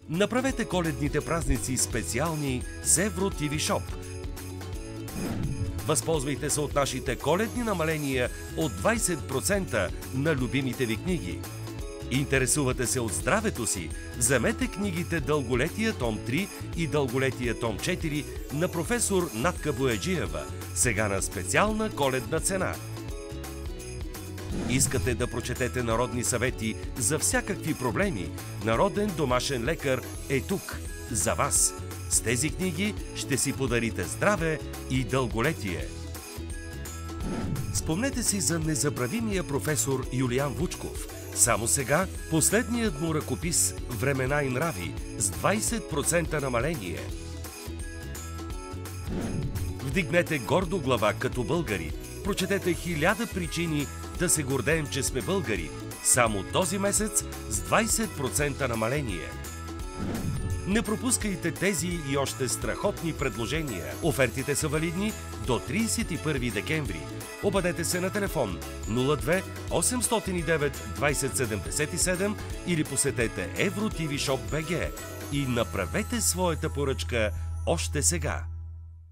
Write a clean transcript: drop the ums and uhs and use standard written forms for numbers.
Направете коледните празници специални с Евро TV Shop. Възползвайте се от нашите коледни намаления от 20% на любимите ви книги. Интересувате се от здравето си? Вземете книгите Дълголетия том 3 и Дълголетия том 4 на професор Натка Бояджиева, сега на специална коледна цена. Искате да прочетете народни съвети за всякакви проблеми? Народен домашен лекар е тук за вас. С тези книги ще си подарите здраве и дълголетие. Спомнете си за незабравимия професор Юлиян Вучков. Само сега последният му ръкопис «Времена и нрави» с 20% намаление. Вдигнете гордо глава като българи. Прочетете 1000 причини да се гордеем, че сме българи. Само този месец с 20% намаление. Не пропускайте тези и още страхотни предложения. Офертите са валидни до 31 декември. Обадете се на телефон 02 809 2077 или посетете Евро TV Shop BG и направете своята поръчка още сега.